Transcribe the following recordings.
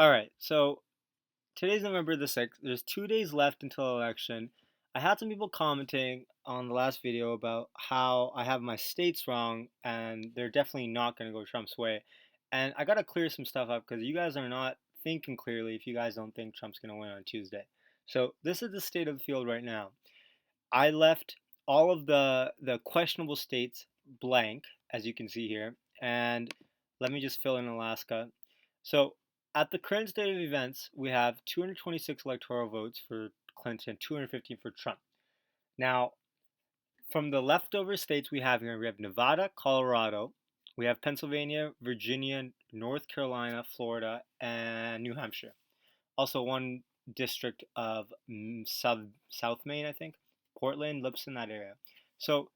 All right, so today's November the 6th. There's 2 days left until election. I had some people commenting on the last video about how I have my states wrong and they're definitely not going to go Trump's way. And I got to clear some stuff up because you guys are not thinking clearly if you guys don't think Trump's going to win on Tuesday. So, this is the state of the field right now. I left all of the questionable states blank, as you can see here, and let me just fill in Alaska. So, at the current state of events, we have 226 electoral votes for Clinton, 215 for Trump. Now, from the leftover states we have here, we have Nevada, Colorado, we have Pennsylvania, Virginia, North Carolina, Florida, and New Hampshire. Also, one district of South Maine, I think, Portland, Lipson, that area. So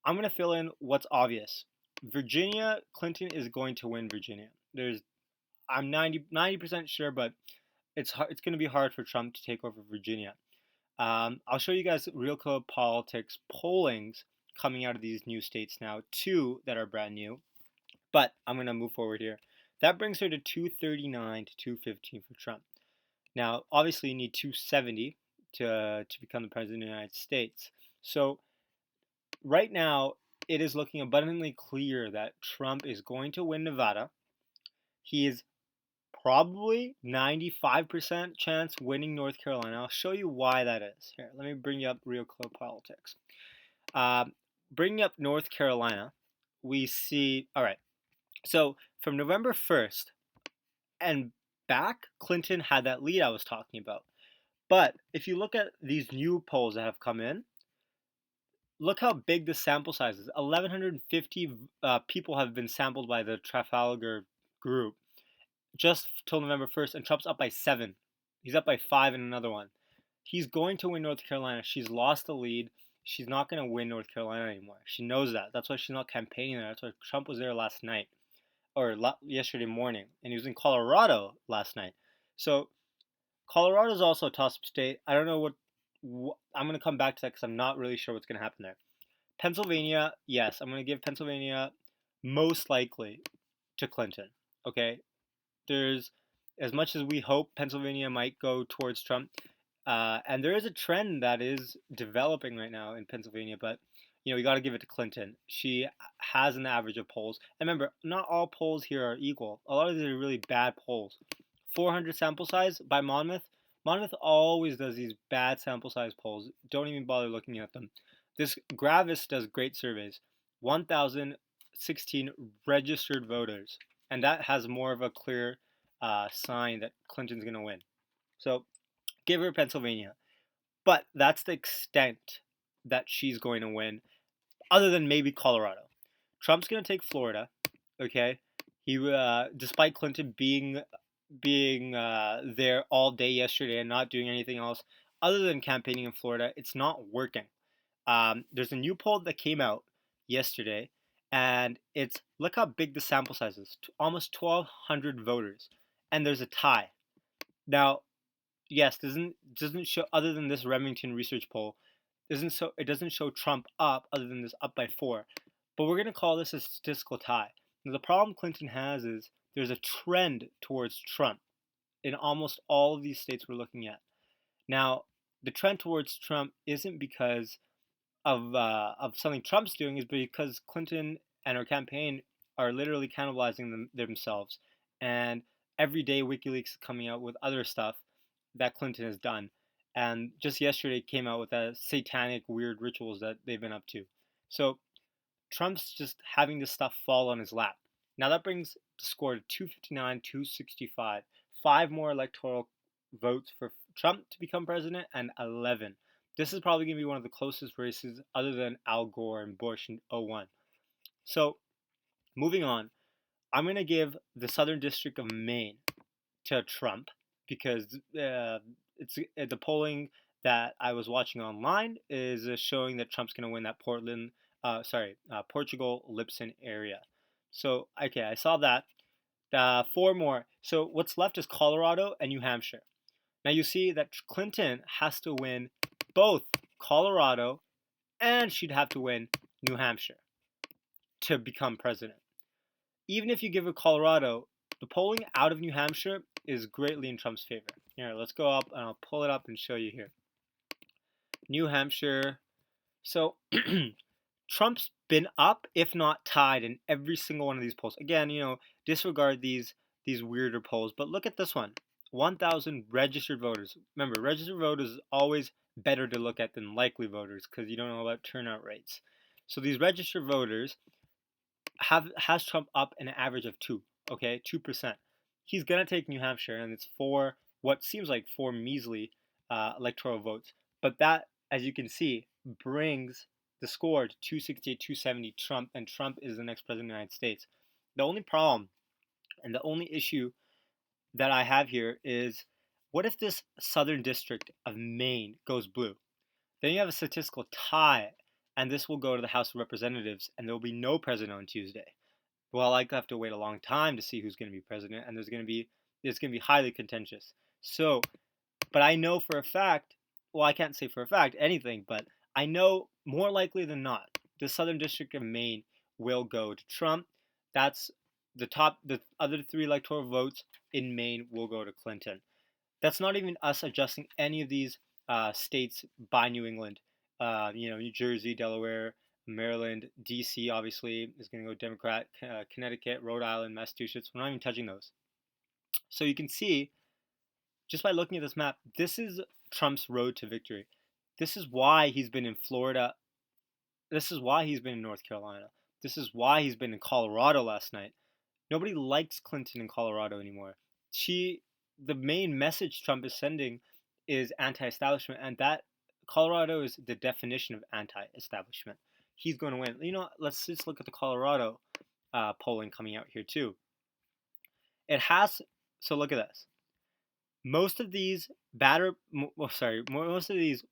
I'm gonna fill in what's obvious. Virginia, Clinton is going to win Virginia. I'm 90% sure, but it's going to be hard for Trump to take over Virginia. I'll show you guys real code politics pollings coming out of these new states now, two that are brand new. But I'm going to move forward here. That brings her to 239 to 215 for Trump. Now, obviously, you need 270 to become the president of the United States. So right now, it is looking abundantly clear that Trump is going to win Nevada. He is probably 95% chance winning North Carolina. I'll show you why that is. Here, let me bring you up real clear politics. Bringing up North Carolina, we see, all right, so from November 1st and back, Clinton had that lead I was talking about. But if you look at these new polls that have come in, look how big the sample size is. 1,150 people have been sampled by the Trafalgar group just till November 1st, and Trump's up by 7. He's up by 5 in another one. He's going to win North Carolina. She's lost the lead. She's not going to win North Carolina anymore. She knows that. That's why she's not campaigning there. That's why Trump was there last night or yesterday morning, and he was in Colorado last night. So Colorado is also a toss-up state. I don't know what I'm going to come back to that because I'm not really sure what's going to happen there. Pennsylvania, yes, I'm going to give Pennsylvania most likely to Clinton. Okay, there's as much as we hope Pennsylvania might go towards Trump, and there is a trend that is developing right now in Pennsylvania, but you got to give it to Clinton. She has an average of polls. And remember, not all polls here are equal. A lot of these are really bad polls. 400 sample size by Monmouth. Monmouth always does these bad sample size polls. Don't even bother looking at them. This Gravis does great surveys. 1,016 registered voters, and that has more of a clear sign that Clinton's going to win. So give her Pennsylvania. But that's the extent that she's going to win, other than maybe Colorado. Trump's going to take Florida, okay? He, despite Clinton being there all day yesterday and not doing anything else other than campaigning in Florida, it's not working. There's a new poll that came out yesterday, and it's look how big the sample size is, almost 1,200 voters, and there's a tie. Now, yes, doesn't show other than this Remington research poll, it doesn't show Trump up other than this up by 4, but we're gonna call this a statistical tie. Now, the problem Clinton has is there's a trend towards Trump in almost all of these states we're looking at. Now, the trend towards Trump isn't because of something Trump's doing, is because Clinton and her campaign are literally cannibalizing themselves, and every day WikiLeaks is coming out with other stuff that Clinton has done, and just yesterday came out with that satanic weird rituals that they've been up to. So Trump's just having this stuff fall on his lap. Now that brings the score to 259, 265. 5 more electoral votes for Trump to become president, and 11. This is probably going to be one of the closest races other than Al Gore and Bush in 01. So, moving on, I'm going to give the Southern District of Maine to Trump because it's the polling that I was watching online is showing that Trump's going to win that Portugal Lipson area. So, okay, I saw that. 4 more. So, what's left is Colorado and New Hampshire. Now, you see that Clinton has to win both Colorado and she'd have to win New Hampshire to become president. Even if you give her Colorado, the polling out of New Hampshire is greatly in Trump's favor. Here, let's go up and I'll pull it up and show you here. New Hampshire. So Trump's been up, if not tied, in every single one of these polls. Again, disregard these weirder polls, but look at this one. 1,000 registered voters. Remember, registered voters is always better to look at than likely voters because you don't know about turnout rates. So these registered voters has Trump up an average of 2%. He's gonna take New Hampshire, and it's for what seems like four measly electoral votes. But that, as you can see, brings the score to 268, 270 Trump, and Trump is the next president of the United States. The only problem and the only issue that I have here is, what if this southern district of Maine goes blue? Then you have a statistical tie, and this will go to the House of Representatives, and there will be no president on Tuesday. Well, I have to wait a long time to see who's going to be president, and it's going to be highly contentious. So, but I know for a fact, well, I can't say for a fact anything, but I know more likely than not, the Southern District of Maine will go to Trump. That's the other three electoral votes in Maine will go to Clinton. That's not even us adjusting any of these states by New England. New Jersey, Delaware, Maryland, D.C. obviously is going to go Democrat. Connecticut, Rhode Island, Massachusetts. We're not even touching those. So you can see, just by looking at this map, this is Trump's road to victory. This is why he's been in Florida. This is why he's been in North Carolina. This is why he's been in Colorado last night. Nobody likes Clinton in Colorado anymore. The main message Trump is sending is anti-establishment, and that Colorado is the definition of anti-establishment. He's going to win. Let's just look at the Colorado polling coming out here too. It has. So look at this. Most of these most of these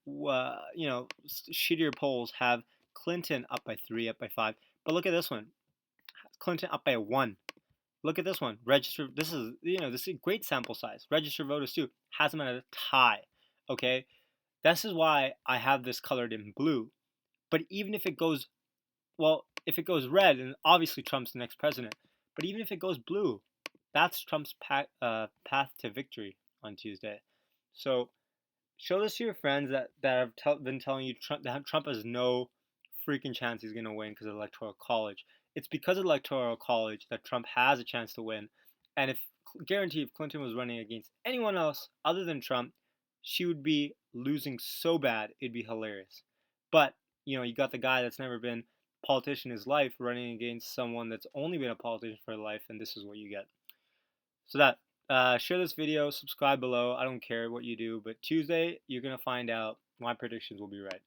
shittier polls have Clinton up by 3, up by 5. But look at this one. Clinton up by 1. Look at this one. Registered. This is a great sample size. Registered voters too has them at a tie. Okay, this is why I have this colored in blue. But even if it goes, if it goes red, and obviously Trump's the next president. But even if it goes blue, that's Trump's path to victory on Tuesday. So show this to your friends that have been telling you that Trump has no freaking chance he's going to win because of the Electoral College. It's because of the Electoral College that Trump has a chance to win. And guarantee if Clinton was running against anyone else other than Trump, she would be losing so bad, it'd be hilarious. But, you got the guy that's never been a politician in his life running against someone that's only been a politician for life, and this is what you get. So share this video, subscribe below. I don't care what you do, but Tuesday, you're going to find out my predictions will be right.